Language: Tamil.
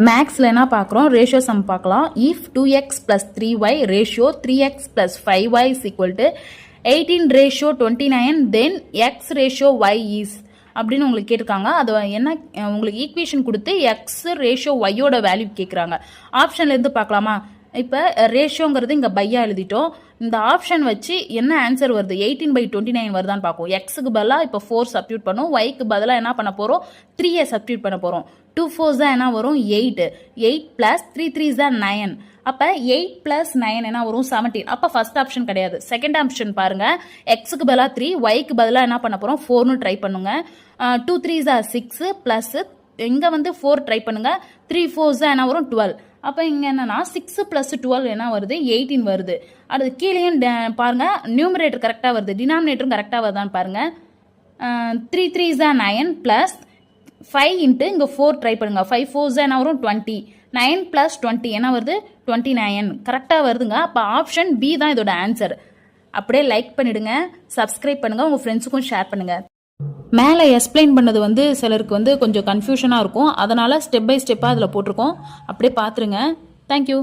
மேக்ஸில் என்ன பார்க்குறோம், ரேஷியோ சம் பார்க்கலாம். If 2x + 3y ratio 3x + 5y is equal to 18:29 then x ratio y is அப்படின்னு உங்களுக்கு கேட்டிருக்காங்க. அது என்ன, உங்களுக்கு ஈக்குவேஷன் கொடுத்து எக்ஸ் ரேஷியோ ஒய்யோட வேல்யூ கேட்குறாங்க. ஆப்ஷன்லேருந்து பார்க்கலாமா? இப்போ ரேஷியோங்கிறது இங்கே பையா எழுதிட்டோம். இந்த ஆப்ஷன் வச்சு என்ன ஆன்சர் வருது, 18/29 வருதான்னு பார்ப்போம். எக்ஸுக்கு பதிலாக இப்போ 4 சப்ஸ்டியூட் பண்ணும், ஒய்க்கு பதிலாக என்ன பண்ண போகிறோம், 3 சப்ஸ்டியூட் பண்ண போகிறோம். 2 4s தான் என்ன வரும், 8. 8 + 3 3s தான் 9. அப்போ 8 + 9 என்ன வரும், 17. அப்போ ஃபர்ஸ்ட் ஆப்ஷன் கிடையாது, செகண்ட் ஆப்ஷன் பாருங்க. எக்ஸுக்கு பதிலாக 3, ஒய்க்கு பதிலாக என்ன பண்ண போகிறோம், 4னு ட்ரை பண்ணுங்க. 2 3s are 6 ப்ளஸ் இங்கே வந்து 4 ட்ரை பண்ணுங்க. 3 4s தான் என்ன வரும், 12. அப்போ இங்கே என்னன்னா 6 + 12 என்ன வருது, 18 வருது. அது கீழேயும் பாருங்க, நியூமரேட்டர் கரெக்டாக வருது, டினாமினேட்டரும் கரெக்டாக வருதான்னு பாருங்க. 3 3s are 9 ப்ளஸ் 5 இன்ட்டு இங்கே 4 ட்ரை பண்ணுங்க. 5 4s என்ன வரும், 20. 9 + 20 என்ன வருது, 29. கரெக்டாக வருதுங்க. அப்போ ஆப்ஷன் பி தான் இதோட ஆன்சர். அப்படியே லைக் பண்ணிடுங்க, சப்ஸ்கிரைப் பண்ணுங்க, உங்கள் ஃப்ரெண்ட்ஸுக்கும் ஷேர் பண்ணுங்க. மேலே எக்ஸ்பிளைன் பண்ணது வந்து சிலருக்கு வந்து கொஞ்சம் கன்ஃபியூஷனாக இருக்கும், அதனால் ஸ்டெப் பை ஸ்டெப்பாக அதில் போட்டிருக்கோம். அப்படியே பார்த்துருங்க. தேங்க்யூ.